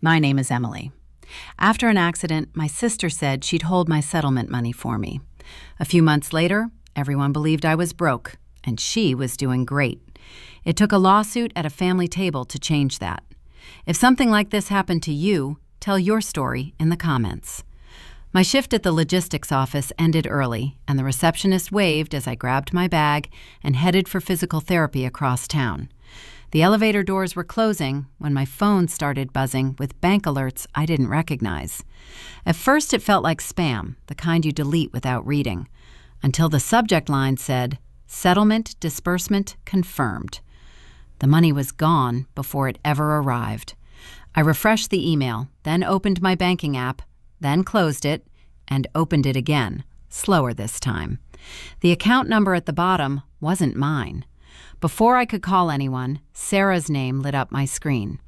My name is Emily. After an accident, my sister said she'd hold my settlement money for me. A few months later, everyone believed I was broke, and she was doing great. It took a lawsuit at a family table to change that. If something like this happened to you, tell your story in the comments. My shift at the logistics office ended early, and the receptionist waved as I grabbed my bag and headed for physical therapy across town. The elevator doors were closing when my phone started buzzing with bank alerts I didn't recognize. At first it felt like spam, the kind you delete without reading, until the subject line said, "Settlement disbursement confirmed." The money was gone before it ever arrived. I refreshed the email, then opened my banking app, then closed it, and opened it again, slower this time. The account number at the bottom wasn't mine. Before I could call anyone, Sarah's name lit up my screen.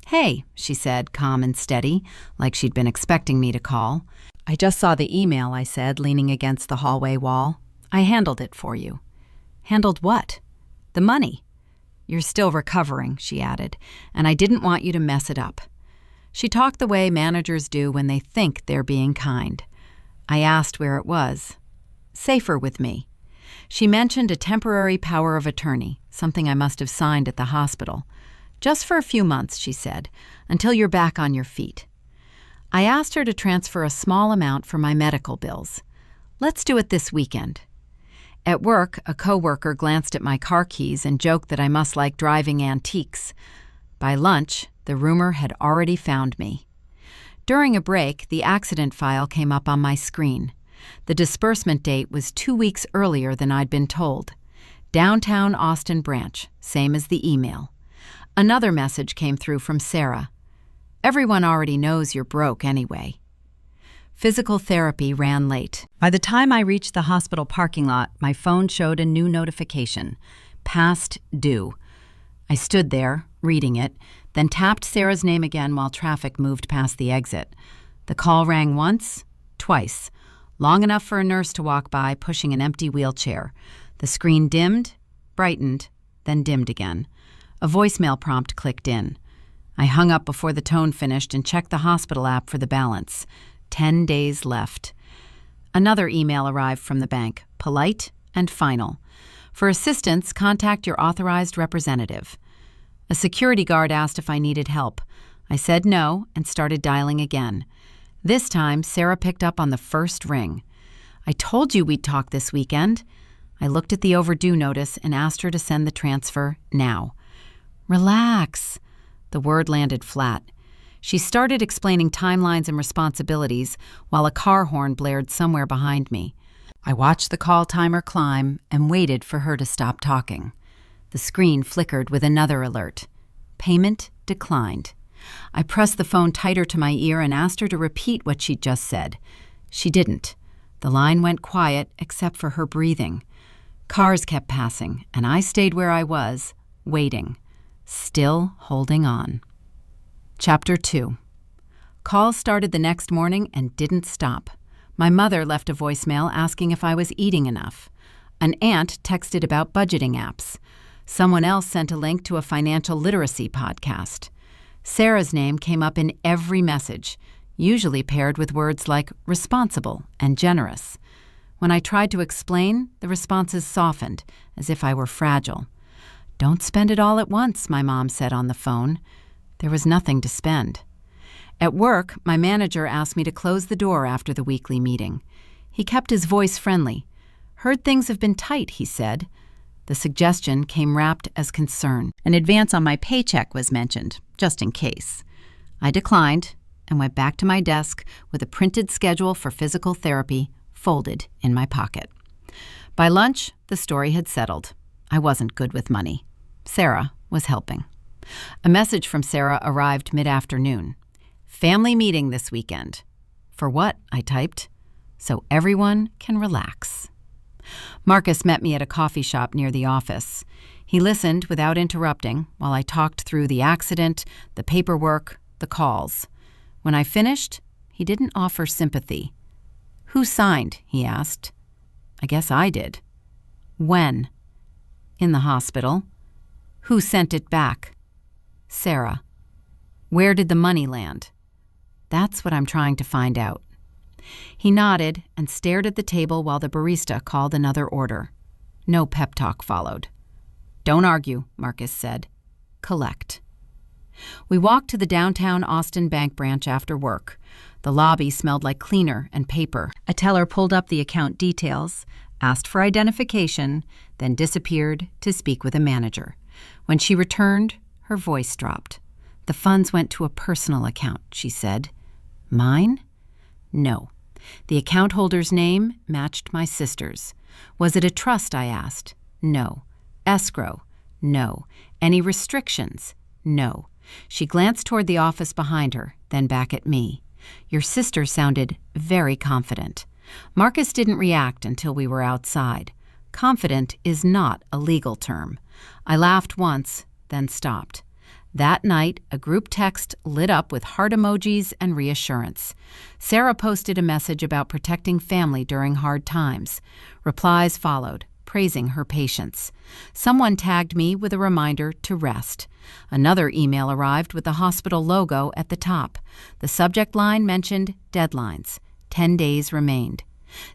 "Hey," she said, calm and steady, like she'd been expecting me to call. "I just saw the email," I said, leaning against the hallway wall. "I handled it for you." "Handled what?" "The money." "You're still recovering," she added, "and I didn't want you to mess it up." She talked the way managers do when they think they're being kind. I asked where it was. "Safer with me." She mentioned a temporary power of attorney, something I must have signed at the hospital. "Just for a few months," she said, "until you're back on your feet." I asked her to transfer a small amount for my medical bills. "Let's do it this weekend." At work, a coworker glanced at my car keys and joked that I must like driving antiques. By lunch, the rumor had already found me. During a break, the accident file came up on my screen. The disbursement date was 2 weeks earlier than I'd been told. Downtown Austin branch, same as the email. Another message came through from Sarah. "Everyone already knows you're broke anyway." Physical therapy ran late. By the time I reached the hospital parking lot, my phone showed a new notification. Past due. I stood there, reading it, then tapped Sarah's name again while traffic moved past the exit. The call rang once, twice, long enough for a nurse to walk by pushing an empty wheelchair. The screen dimmed, brightened, then dimmed again. A voicemail prompt clicked in. I hung up before the tone finished and checked the hospital app for the balance. 10 days left. Another email arrived from the bank, polite and final. "For assistance, contact your authorized representative." A security guard asked if I needed help. I said no and started dialing again. This time, Sarah picked up on the first ring. "I told you we'd talk this weekend." I looked at the overdue notice and asked her to send the transfer now. "Relax." The word landed flat. She started explaining timelines and responsibilities while a car horn blared somewhere behind me. I watched the call timer climb and waited for her to stop talking. The screen flickered with another alert. Payment declined. I pressed the phone tighter to my ear and asked her to repeat what she'd just said. She didn't. The line went quiet except for her breathing. Cars kept passing, and I stayed where I was, waiting, still holding on. Chapter 2. Calls started the next morning and didn't stop. My mother left a voicemail asking if I was eating enough. An aunt texted about budgeting apps. Someone else sent a link to a financial literacy podcast. Sarah's name came up in every message, usually paired with words like responsible and generous. When I tried to explain, the responses softened, as if I were fragile. "Don't spend it all at once," my mom said on the phone. There was nothing to spend. At work, my manager asked me to close the door after the weekly meeting. He kept his voice friendly. "Heard things have been tight," he said. The suggestion came wrapped as concern. An advance on my paycheck was mentioned, just in case. I declined and went back to my desk with a printed schedule for physical therapy folded in my pocket. By lunch, the story had settled. I wasn't good with money. Sarah was helping. A message from Sarah arrived mid-afternoon. "Family meeting this weekend." "For what?" I typed. "So everyone can relax." Marcus met me at a coffee shop near the office. He listened without interrupting while I talked through the accident, the paperwork, the calls. When I finished, he didn't offer sympathy. "Who signed?" he asked. "I guess I did." "When?" "In the hospital." "Who sent it back?" "Sarah." Where did the money land? That's what I'm trying to find out. He nodded and stared at the table while the barista called another order. No pep talk followed. Don't argue, Marcus said. Collect. We walked to the downtown Austin bank branch after work. The lobby smelled like cleaner and paper. A teller pulled up the account details, asked for identification, then disappeared to speak with a manager. When she returned, her voice dropped. The funds went to a personal account, she said. Mine? No. The account holder's name matched my sister's. Was it a trust, I asked. No. Escrow? No. Any restrictions? No. She glanced toward the office behind her, then back at me. Your sister sounded very confident. Marcus didn't react until we were outside. Confident is not a legal term. I laughed once, then stopped. That night, a group text lit up with heart emojis and reassurance. Sarah posted a message about protecting family during hard times. Replies followed, praising her patience. Someone tagged me with a reminder to rest. Another email arrived with the hospital logo at the top. The subject line mentioned deadlines. 10 days remained.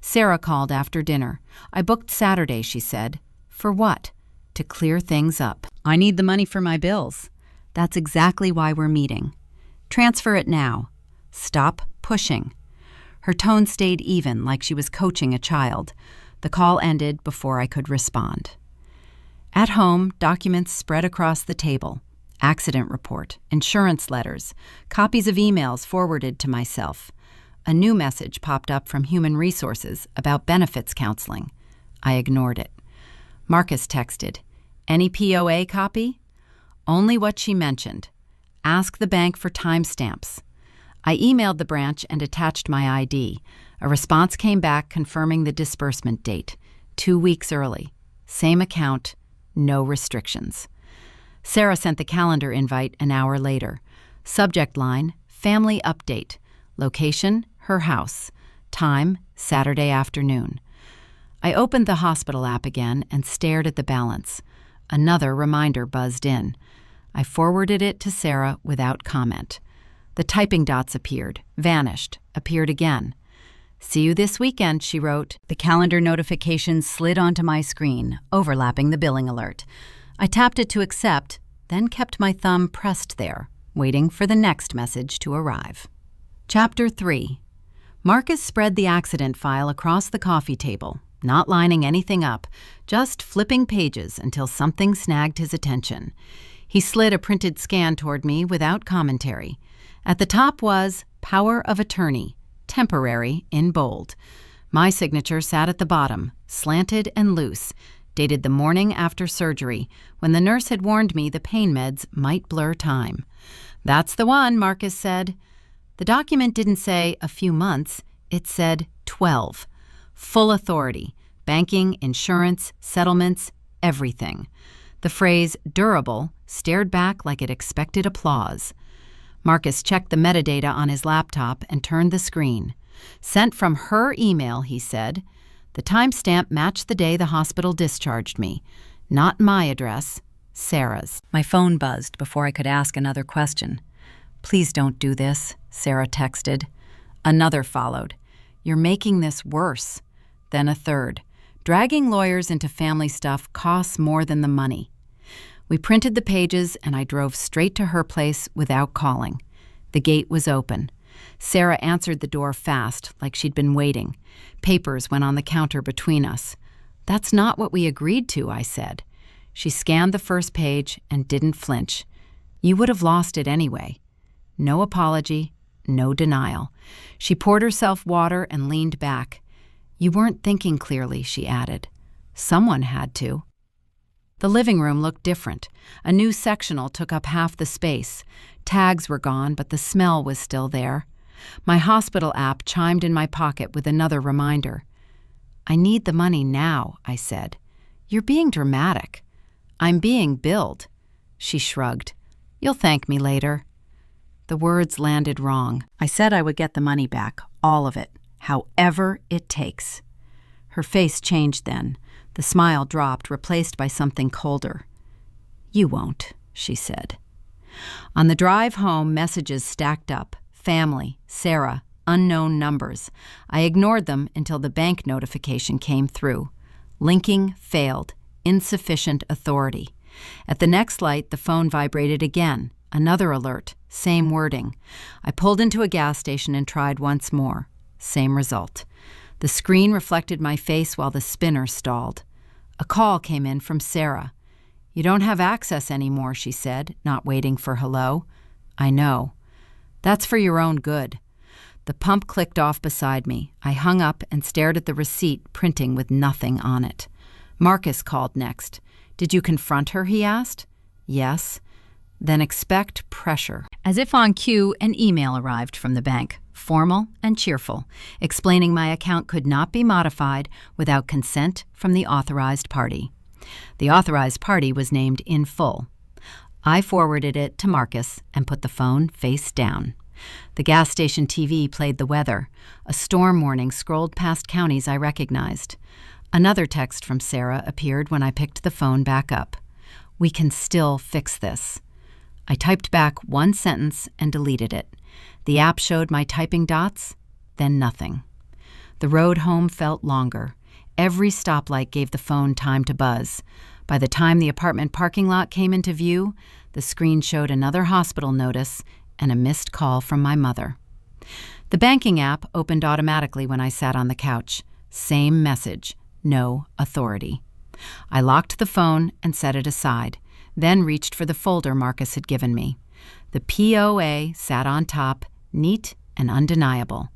Sarah called after dinner. I booked Saturday, she said. For what? To clear things up. I need the money for my bills. That's exactly why we're meeting. Transfer it now. Stop pushing. Her tone stayed even, like she was coaching a child. The call ended before I could respond. At home, documents spread across the table. Accident report, insurance letters, copies of emails forwarded to myself. A new message popped up from Human Resources about benefits counseling. I ignored it. Marcus texted, Any POA copy? Only what she mentioned. Ask the bank for timestamps. I emailed the branch and attached my ID. A response came back confirming the disbursement date, 2 weeks early. Same account, no restrictions. Sarah sent the calendar invite an hour later. Subject line, family update. Location, her house. Time, Saturday afternoon. I opened the hospital app again and stared at the balance. Another reminder buzzed in. I forwarded it to Sarah without comment. The typing dots appeared, vanished, appeared again. See you this weekend, she wrote. The calendar notification slid onto my screen, overlapping the billing alert. I tapped it to accept, then kept my thumb pressed there, waiting for the next message to arrive. Chapter 3. Marcus spread the accident file across the coffee table, not lining anything up, just flipping pages until something snagged his attention. He slid a printed scan toward me without commentary. At the top was Power of Attorney, temporary, in bold. My signature sat at the bottom, slanted and loose, dated the morning after surgery, when the nurse had warned me the pain meds might blur time. That's the one, Marcus said. The document didn't say a few months, it said 12. Full authority, banking, insurance, settlements, everything. The phrase durable stared back like it expected applause. Marcus checked the metadata on his laptop and turned the screen. Sent from her email, he said. The timestamp matched the day the hospital discharged me. Not my address, Sarah's. My phone buzzed before I could ask another question. Please don't do this, Sarah texted. Another followed. You're making this worse. Then a third. Dragging lawyers into family stuff costs more than the money. We printed the pages and I drove straight to her place without calling. The gate was open. Sarah answered the door fast, like she'd been waiting. Papers went on the counter between us. That's not what we agreed to, I said. She scanned the first page and didn't flinch. You would have lost it anyway. No apology, no denial. She poured herself water and leaned back. You weren't thinking clearly, she added. Someone had to. The living room looked different. A new sectional took up half the space. Tags were gone, but the smell was still there. My hospital app chimed in my pocket with another reminder. I need the money now, I said. You're being dramatic. I'm being billed. She shrugged. You'll thank me later. The words landed wrong. I said I would get the money back, all of it, however it takes. Her face changed then. The smile dropped, replaced by something colder. You won't, she said. On the drive home, messages stacked up. Family, Sarah, unknown numbers. I ignored them until the bank notification came through. Linking failed. Insufficient authority. At the next light, the phone vibrated again. Another alert. Same wording. I pulled into a gas station and tried once more. Same result. The screen reflected my face while the spinner stalled. A call came in from Sarah. "You don't have access anymore," she said, not waiting for hello. "I know." "That's for your own good." The pump clicked off beside me. I hung up and stared at the receipt printing with nothing on it. Marcus called next. "Did you confront her?" he asked. "Yes." "Then expect pressure." As if on cue, an email arrived from the bank, formal and cheerful, explaining my account could not be modified without consent from the authorized party. The authorized party was named in full. I forwarded it to Marcus and put the phone face down. The gas station TV played the weather. A storm warning scrolled past counties I recognized. Another text from Sarah appeared when I picked the phone back up. "We can still fix this." I typed back one sentence and deleted it. The app showed my typing dots, then nothing. The road home felt longer. Every stoplight gave the phone time to buzz. By the time the apartment parking lot came into view, the screen showed another hospital notice and a missed call from my mother. The banking app opened automatically when I sat on the couch. Same message, no authority. I locked the phone and set it aside, then reached for the folder Marcus had given me. The POA sat on top, neat and undeniable.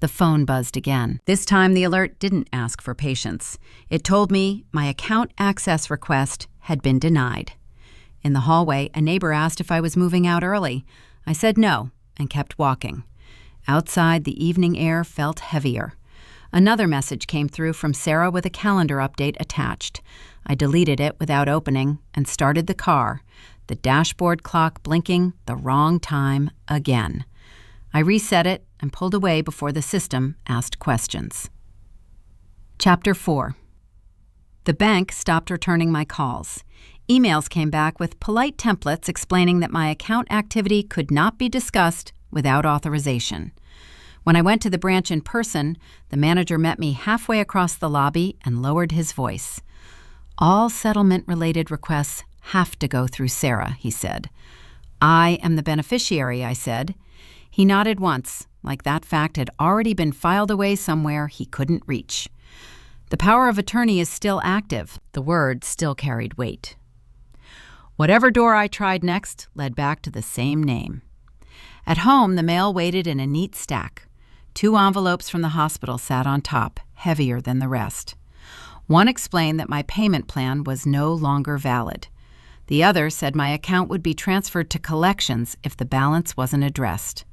The phone buzzed again. This time the alert didn't ask for patience. It told me my account access request had been denied. In the hallway, a neighbor asked if I was moving out early. I said no and kept walking. Outside, the evening air felt heavier. Another message came through from Sarah with a calendar update attached. I deleted it without opening and started the car, the dashboard clock blinking the wrong time again. I reset it and pulled away before the system asked questions. Chapter 4. The bank stopped returning my calls. Emails came back with polite templates explaining that my account activity could not be discussed without authorization. When I went to the branch in person, the manager met me halfway across the lobby and lowered his voice. "All settlement-related requests have to go through Sarah," he said. "I am the beneficiary," I said. He nodded once, like that fact had already been filed away somewhere he couldn't reach. "The power of attorney is still active." The word still carried weight. Whatever door I tried next led back to the same name. At home, the mail waited in a neat stack. 2 envelopes from the hospital sat on top, heavier than the rest. One explained that my payment plan was no longer valid. The other said my account would be transferred to collections if the balance wasn't addressed.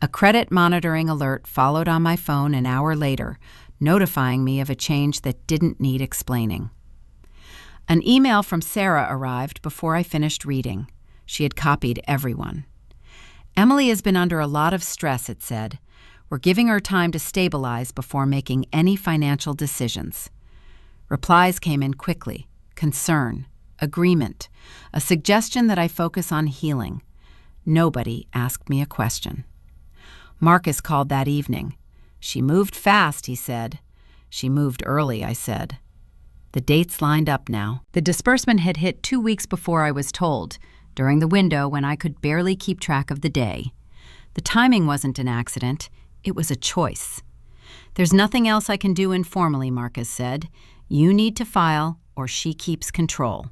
A credit monitoring alert followed on my phone an hour later, notifying me of a change that didn't need explaining. An email from Sarah arrived before I finished reading. She had copied everyone. "Emily has been under a lot of stress," it said. "We're giving her time to stabilize before making any financial decisions." Replies came in quickly. Concern, agreement, a suggestion that I focus on healing. Nobody asked me a question. Marcus called that evening. "She moved fast," he said. "She moved early," I said. The dates lined up now. The disbursement had hit 2 weeks before I was told, during the window when I could barely keep track of the day. The timing wasn't an accident. It was a choice. "There's nothing else I can do informally," Marcus said. "You need to file, or she keeps control."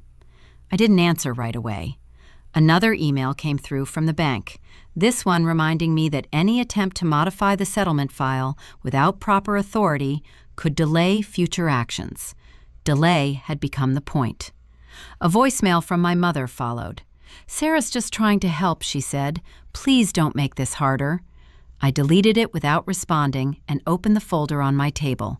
I didn't answer right away. Another email came through from the bank, this one reminding me that any attempt to modify the settlement file without proper authority could delay future actions. Delay had become the point. A voicemail from my mother followed. "Sarah's just trying to help," she said. "Please don't make this harder." I deleted it without responding and opened the folder on my table.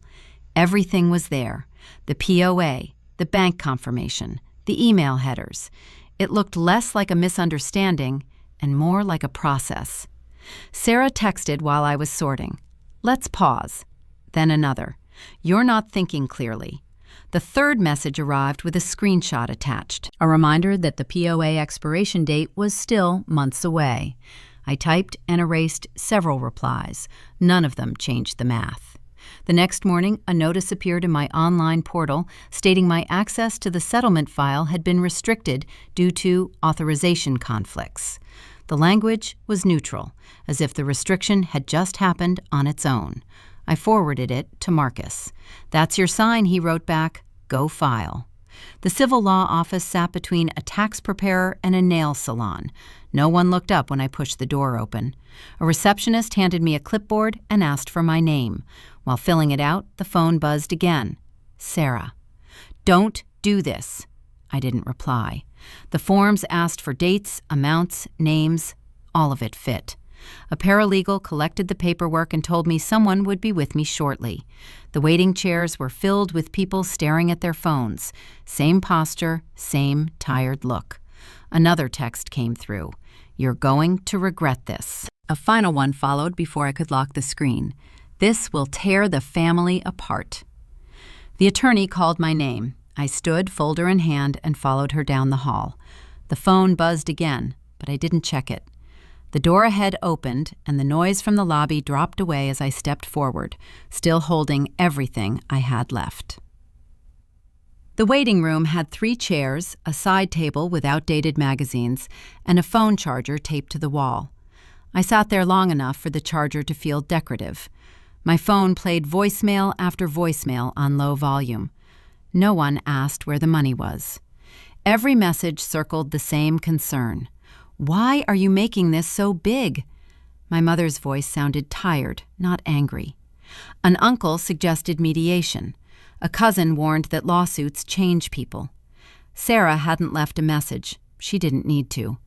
Everything was there. The POA, the bank confirmation, the email headers. It looked less like a misunderstanding and more like a process. Sarah texted while I was sorting. "Let's pause." Then another. "You're not thinking clearly. The third message arrived with a screenshot attached, a reminder that the POA expiration date was still months away. I typed and erased several replies. None of them changed the math. The next morning, a notice appeared in my online portal stating my access to the settlement file had been restricted due to authorization conflicts. The language was neutral, as if the restriction had just happened on its own. I forwarded it to Marcus. "That's your sign," he wrote back. "Go file." The civil law office sat between a tax preparer and a nail salon. No one looked up when I pushed the door open. A receptionist handed me a clipboard and asked for my name. While filling it out, the phone buzzed again. Sarah. "Don't do this." I didn't reply. The forms asked for dates, amounts, names. All of it fit. A paralegal collected the paperwork and told me someone would be with me shortly. The waiting chairs were filled with people staring at their phones. Same posture, same tired look. Another text came through. "You're going to regret this." A final one followed before I could lock the screen. "This will tear the family apart." The attorney called my name. I stood, folder in hand, and followed her down the hall. The phone buzzed again, but I didn't check it. The door ahead opened, and the noise from the lobby dropped away as I stepped forward, still holding everything I had left. The waiting room had 3 chairs, a side table with outdated magazines, and a phone charger taped to the wall. I sat there long enough for the charger to feel decorative. My phone played voicemail after voicemail on low volume. No one asked where the money was. Every message circled the same concern. "Why are you making this so big?" My mother's voice sounded tired, not angry. An uncle suggested mediation. A cousin warned that lawsuits change people. Sarah hadn't left a message. She didn't need to.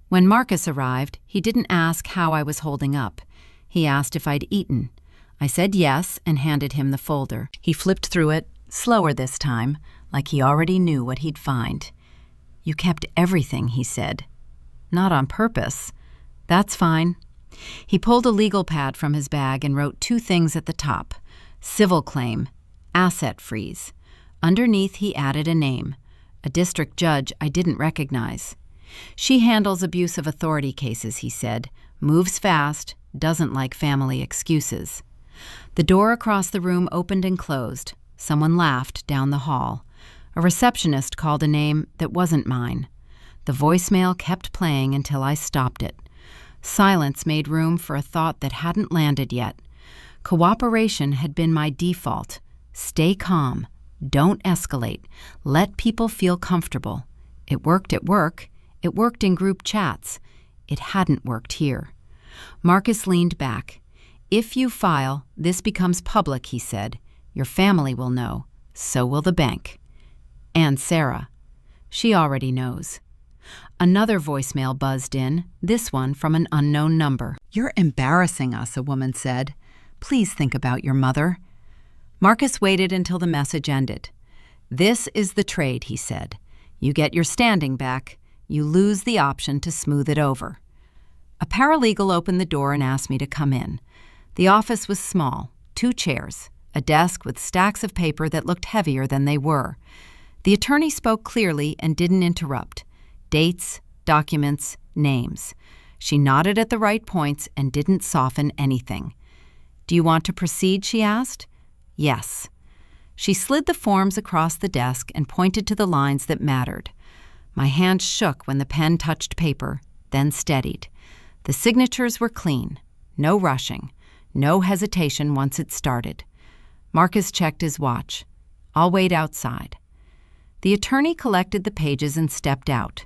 When Marcus arrived, he didn't ask how I was holding up. He asked if I'd eaten. I said yes and handed him the folder. He flipped through it, slower this time, like he already knew what he'd find. "You kept everything," he said. "Not on purpose." "That's fine." He pulled a legal pad from his bag and wrote 2 things at the top: civil claim, asset freeze. Underneath he added a name, a district judge I didn't recognize. "She handles abuse of authority cases," he said. "Moves fast, doesn't like family excuses." The door across the room opened and closed. Someone laughed down the hall. A receptionist called a name that wasn't mine. The voicemail kept playing until I stopped it. Silence made room for a thought that hadn't landed yet. Cooperation had been my default. Stay calm. Don't escalate. Let people feel comfortable. It worked at work. It worked in group chats. It hadn't worked here. Marcus leaned back. "If you file, this becomes public," he said. "Your family will know. So will the bank. And Sarah. She already knows." Another voicemail buzzed in, this one from an unknown number. "You're embarrassing us," a woman said. "Please think about your mother." Marcus waited until the message ended. "This is the trade," he said. "You get your standing back. You lose the option to smooth it over." A paralegal opened the door and asked me to come in. The office was small, 2 chairs, a desk with stacks of paper that looked heavier than they were. The attorney spoke clearly and didn't interrupt. Dates, documents, names. She nodded at the right points and didn't soften anything. "Do you want to proceed?" she asked. "Yes." She slid the forms across the desk and pointed to the lines that mattered. My hand shook when the pen touched paper, then steadied. The signatures were clean. No rushing. No hesitation once it started. Marcus checked his watch. "I'll wait outside." The attorney collected the pages and stepped out.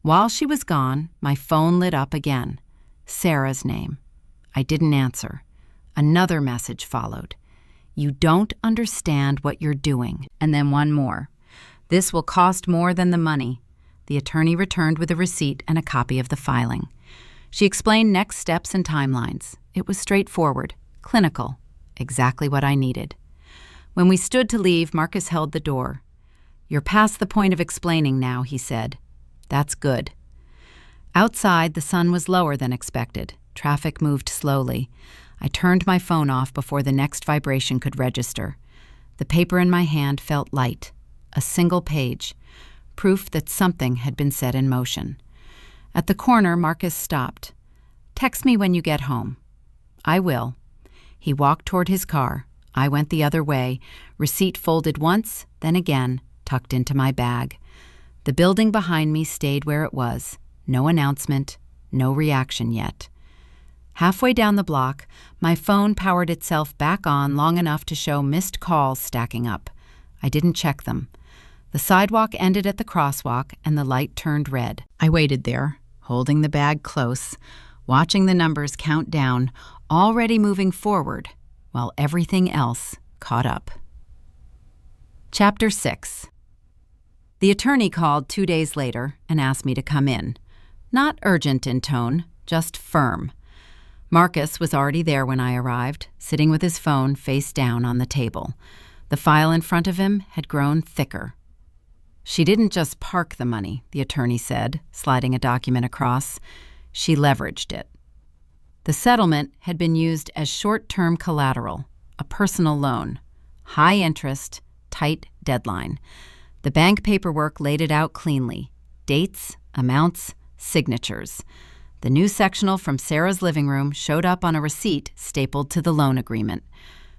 While she was gone, my phone lit up again. Sarah's name. I didn't answer. Another message followed. "You don't understand what you're doing." And then one more. "This will cost more than the money." The attorney returned with a receipt and a copy of the filing. She explained next steps and timelines. It was straightforward, clinical, exactly what I needed. When we stood to leave, Marcus held the door. "You're past the point of explaining now," he said. "That's good." Outside, the sun was lower than expected. Traffic moved slowly. I turned my phone off before the next vibration could register. The paper in my hand felt light. A single page. Proof that something had been set in motion. At the corner, Marcus stopped. "Text me when you get home." "I will." He walked toward his car. I went the other way, receipt folded once, then again, tucked into my bag. The building behind me stayed where it was. No announcement, no reaction yet. Halfway down the block, my phone powered itself back on long enough to show missed calls stacking up. I didn't check them. The sidewalk ended at the crosswalk and the light turned red. I waited there, holding the bag close, watching the numbers count down, already moving forward, while everything else caught up. Chapter 6. The attorney called 2 days later and asked me to come in. Not urgent in tone, just firm. Marcus was already there when I arrived, sitting with his phone face down on the table. The file in front of him had grown thicker. "She didn't just park the money," the attorney said, sliding a document across. "She leveraged it." The settlement had been used as short-term collateral, a personal loan. High interest, tight deadline. The bank paperwork laid it out cleanly. Dates, amounts, signatures. The new sectional from Sarah's living room showed up on a receipt stapled to the loan agreement.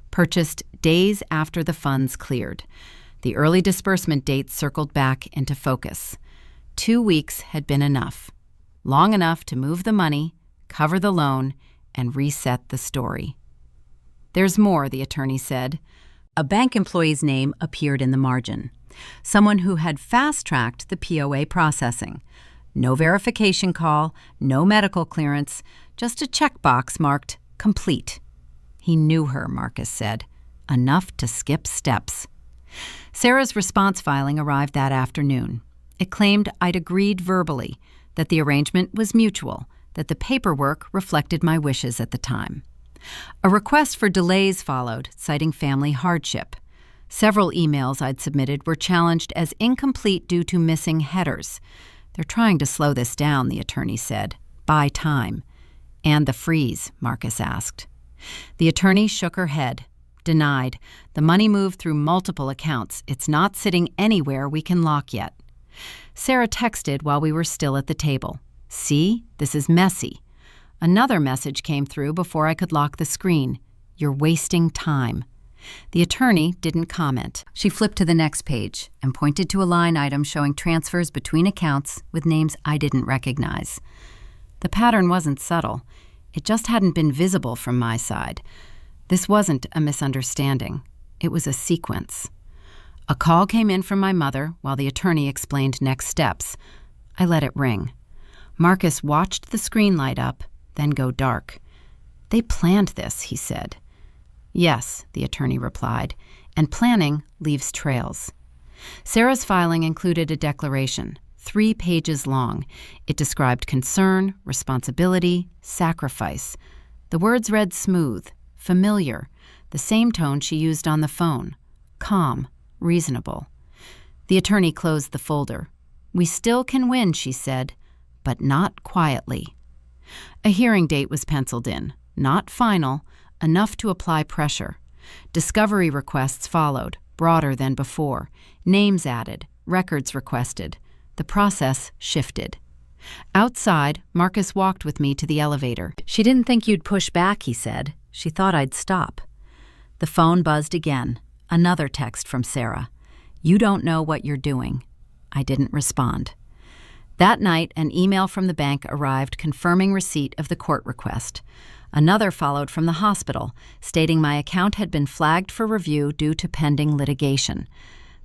Purchased days after the funds cleared. The early disbursement date circled back into focus. 2 weeks had been enough. Long enough to move the money, cover the loan, and reset the story. "There's more," the attorney said. A bank employee's name appeared in the margin. Someone who had fast-tracked the POA processing. No verification call, no medical clearance, just a checkbox marked complete. He knew her, Marcus said. Enough to skip steps. Sarah's response filing arrived that afternoon. It claimed I'd agreed verbally, that the arrangement was mutual, that the paperwork reflected my wishes at the time. A request for delays followed, citing family hardship. Several emails I'd submitted were challenged as incomplete due to missing headers. "They're trying to slow this down," the attorney said. "Buy time." "And the freeze?" Marcus asked. The attorney shook her head. Denied. "The money moved through multiple accounts. It's not sitting anywhere we can lock yet." Sarah texted while we were still at the table. "See, this is messy." Another message came through before I could lock the screen. "You're wasting time." The attorney didn't comment. She flipped to the next page and pointed to a line item showing transfers between accounts with names I didn't recognize. The pattern wasn't subtle. It just hadn't been visible from my side. This wasn't a misunderstanding. It was a sequence. A call came in from my mother while the attorney explained next steps. I let it ring. Marcus watched the screen light up, then go dark. "They planned this," he said. "Yes," the attorney replied, "and planning leaves trails." Sarah's filing included a declaration, 3 pages long. It described concern, responsibility, sacrifice. The words read smooth, familiar, the same tone she used on the phone. Calm, reasonable. The attorney closed the folder. "We still can win," she said, "but not quietly." A hearing date was penciled in, not final, enough to apply pressure. Discovery requests followed, broader than before. Names added, records requested. The process shifted. Outside, Marcus walked with me to the elevator. "She didn't think you'd push back," he said. "She thought I'd stop." The phone buzzed again. Another text from Sarah. "You don't know what you're doing." I didn't respond. That night, an email from the bank arrived confirming receipt of the court request. Another followed from the hospital, stating my account had been flagged for review due to pending litigation.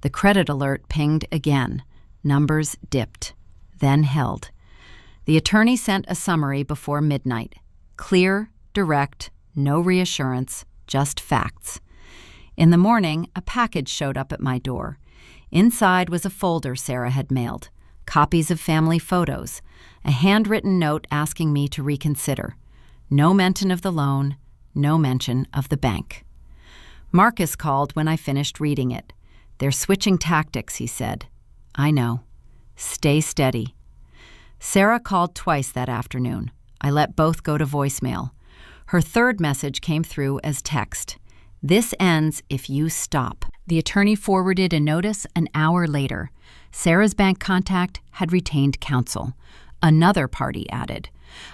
The credit alert pinged again. Numbers dipped, then held. The attorney sent a summary before midnight. Clear, direct, no reassurance, just facts. In the morning, a package showed up at my door. Inside was a folder Sarah had mailed, copies of family photos, a handwritten note asking me to reconsider. No mention of the loan, no mention of the bank. Marcus called when I finished reading it. "They're switching tactics," he said. "I know. Stay steady." Sarah called twice that afternoon. I let both go to voicemail. Her third message came through as text. This ends if you stop. The attorney forwarded a notice an hour later. Sarah's bank contact had retained counsel. Another party added.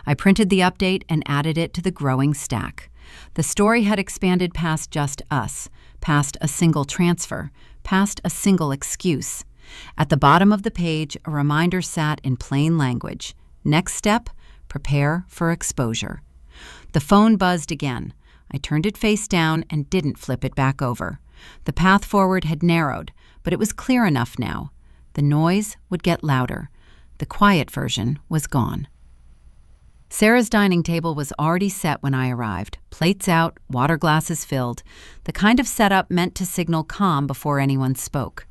I printed the update and added it to the growing stack. The story had expanded past just us, past a single transfer, past a single excuse. At the bottom of the page, a reminder sat in plain language. Next step, prepare for exposure. The phone buzzed again. I turned it face down and didn't flip it back over. The path forward had narrowed, but it was clear enough now. The noise would get louder. The quiet version was gone. Sarah's dining table was already set when I arrived. Plates out, water glasses filled, the kind of setup meant to signal calm before anyone spoke.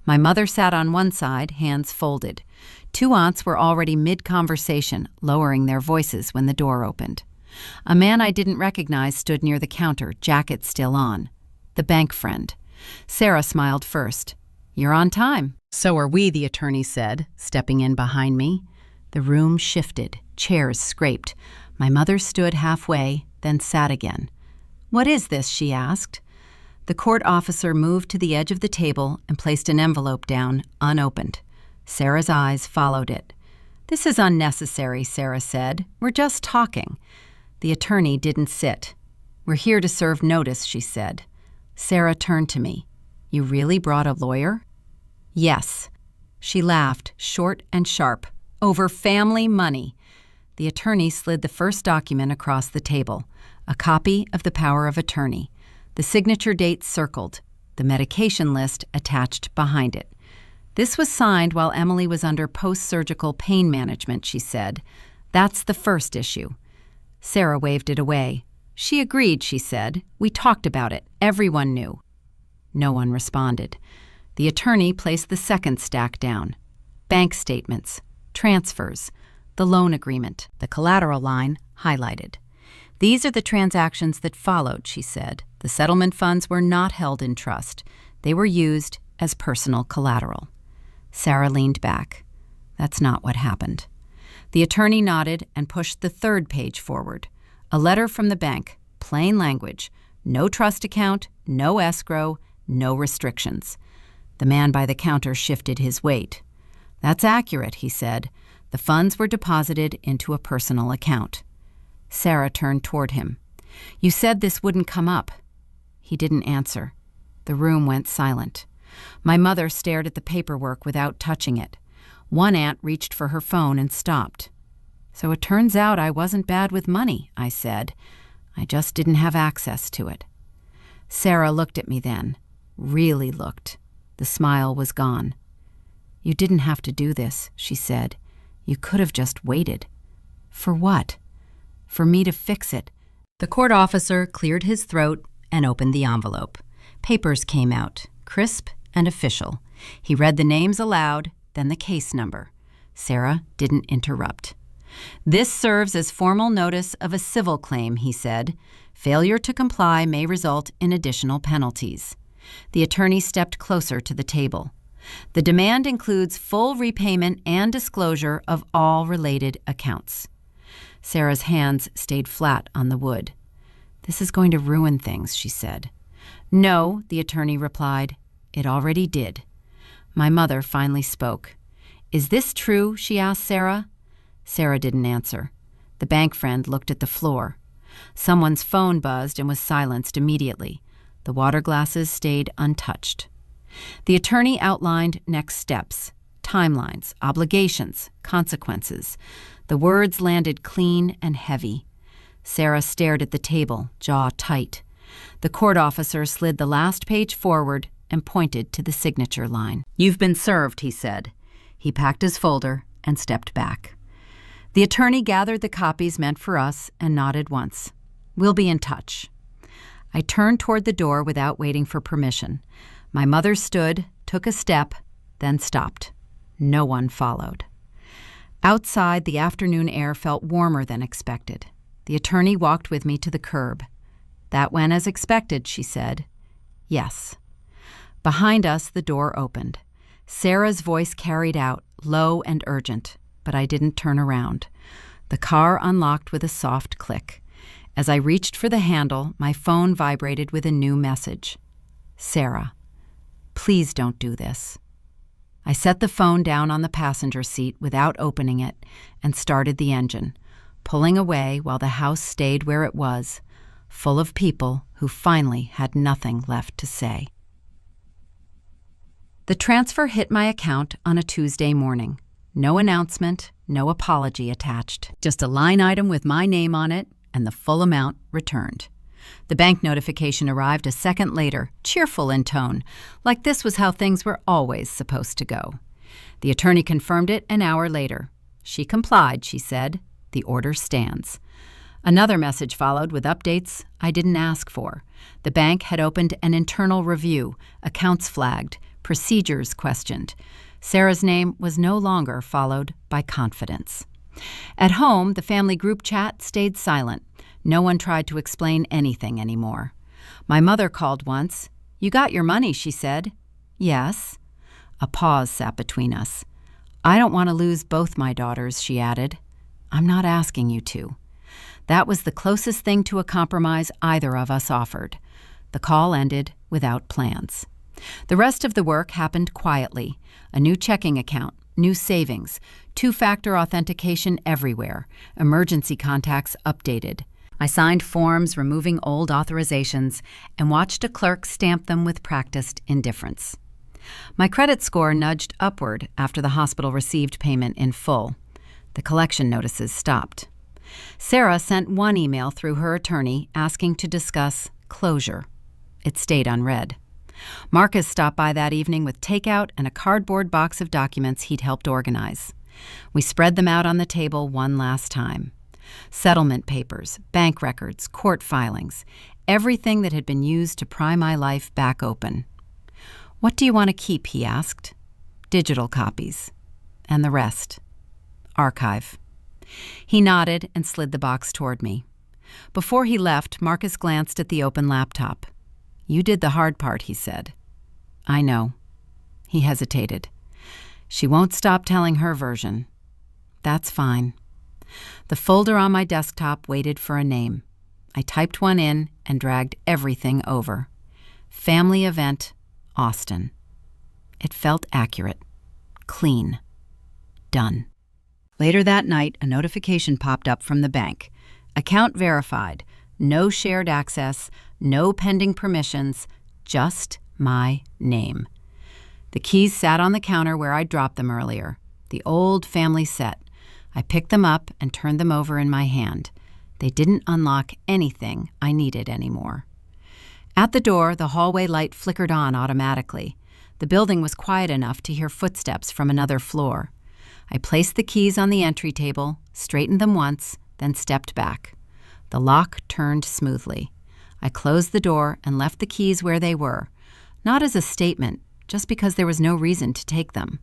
My mother sat on one side, hands folded. Two aunts were already mid-conversation, lowering their voices when the door opened. A man I didn't recognize stood near the counter, jacket still on. The bank friend. Sarah smiled first. "You're on time." "So are we," the attorney said, stepping in behind me. The room shifted. Chairs scraped. My mother stood halfway, then sat again. "What is this?" she asked. The court officer moved to the edge of the table and placed an envelope down, unopened. Sarah's eyes followed it. "This is unnecessary," Sarah said. "We're just talking." The attorney didn't sit. "We're here to serve notice," she said. Sarah turned to me. "You really brought a lawyer?" "Yes." She laughed, short and sharp. "Over family money." The attorney slid the first document across the table, a copy of the power of attorney. The signature date circled, the medication list attached behind it. "This was signed while Emily was under post-surgical pain management," she said. "That's the first issue." Sarah waved it away. "She agreed," she said. "We talked about it. Everyone knew." No one responded. The attorney placed the second stack down. Bank statements, transfers, the loan agreement, the collateral line highlighted. "These are the transactions that followed," she said. "The settlement funds were not held in trust. They were used as personal collateral." Sarah leaned back. "That's not what happened." The attorney nodded and pushed the third page forward. A letter from the bank, plain language, no trust account, no escrow, no restrictions. The man by the counter shifted his weight. "That's accurate," he said. "The funds were deposited into a personal account." Sarah turned toward him. "You said this wouldn't come up." He didn't answer. The room went silent. My mother stared at the paperwork without touching it. One aunt reached for her phone and stopped. "So it turns out I wasn't bad with money," I said. "I just didn't have access to it." Sarah looked at me then. Really looked. The smile was gone. "You didn't have to do this," she said. "You could have just waited." "For what?" "For me to fix it." The court officer cleared his throat and opened the envelope. Papers came out, crisp and official. He read the names aloud, then the case number. Sarah didn't interrupt. "This serves as formal notice of a civil claim," he said. "Failure to comply may result in additional penalties." The attorney stepped closer to the table. "The demand includes full repayment and disclosure of all related accounts." Sarah's hands stayed flat on the wood. "This is going to ruin things," she said. "No," the attorney replied. "It already did." My mother finally spoke. "Is this true?" she asked Sarah. Sarah didn't answer. The bank friend looked at the floor. Someone's phone buzzed and was silenced immediately. The water glasses stayed untouched. The attorney outlined next steps, timelines, obligations, consequences. The words landed clean and heavy. Sarah stared at the table, jaw tight. The court officer slid the last page forward and pointed to the signature line. "You've been served," he said. He packed his folder and stepped back. The attorney gathered the copies meant for us and nodded once. "We'll be in touch." I turned toward the door without waiting for permission. My mother stood, took a step, then stopped. No one followed. Outside, the afternoon air felt warmer than expected. The attorney walked with me to the curb. "That went as expected," she said. "Yes." Behind us, the door opened. Sarah's voice carried out, low and urgent, but I didn't turn around. The car unlocked with a soft click. As I reached for the handle, my phone vibrated with a new message. Sarah, please don't do this. I set the phone down on the passenger seat without opening it and started the engine, pulling away while the house stayed where it was, full of people who finally had nothing left to say. The transfer hit my account on a Tuesday morning. No announcement, no apology attached. Just a line item with my name on it and the full amount returned. The bank notification arrived a second later, cheerful in tone, like this was how things were always supposed to go. The attorney confirmed it an hour later. She complied, she said. The order stands. Another message followed with updates I didn't ask for. The bank had opened an internal review, accounts flagged, procedures questioned. Sarah's name was no longer followed by confidence. At home, the family group chat stayed silent. No one tried to explain anything anymore. My mother called once. "You got your money," she said. "Yes." A pause sat between us. "I don't want to lose both my daughters," she added. "I'm not asking you to." That was the closest thing to a compromise either of us offered. The call ended without plans. The rest of the work happened quietly. A new checking account, new savings, two-factor authentication everywhere, emergency contacts updated. I signed forms removing old authorizations and watched a clerk stamp them with practiced indifference. My credit score nudged upward after the hospital received payment in full. The collection notices stopped. Sarah sent one email through her attorney asking to discuss closure. It stayed unread. Marcus stopped by that evening with takeout and a cardboard box of documents he'd helped organize. We spread them out on the table one last time. Settlement papers, bank records, court filings, everything that had been used to pry my life back open. "What do you want to keep?" he asked. "Digital copies." "And the rest?" "Archive." He nodded and slid the box toward me. Before he left, Marcus glanced at the open laptop. "You did the hard part," he said. "I know." He hesitated. "She won't stop telling her version." "That's fine." The folder on my desktop waited for a name. I typed one in and dragged everything over. Family event, Austin. It felt accurate. Clean. Done. Later that night, a notification popped up from the bank. Account verified. No shared access, no pending permissions, just my name. The keys sat on the counter where I'd dropped them earlier, the old family set. I picked them up and turned them over in my hand. They didn't unlock anything I needed anymore. At the door, the hallway light flickered on automatically. The building was quiet enough to hear footsteps from another floor. I placed the keys on the entry table, straightened them once, then stepped back. The lock turned smoothly. I closed the door and left the keys where they were, not as a statement, just because there was no reason to take them.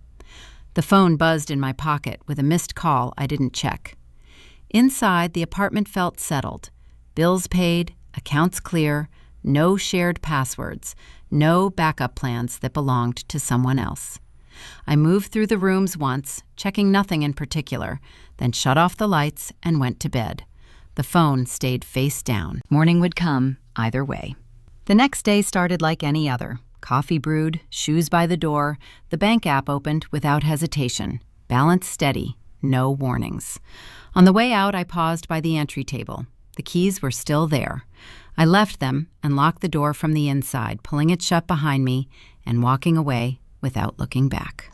The phone buzzed in my pocket with a missed call I didn't check. Inside, the apartment felt settled. Bills paid, accounts clear, no shared passwords, no backup plans that belonged to someone else. I moved through the rooms once, checking nothing in particular, then shut off the lights and went to bed. The phone stayed face down. Morning would come either way. The next day started like any other. Coffee brewed, shoes by the door, the bank app opened without hesitation. Balance steady, no warnings. On the way out, I paused by the entry table. The keys were still there. I left them and locked the door from the inside, pulling it shut behind me and walking away without looking back.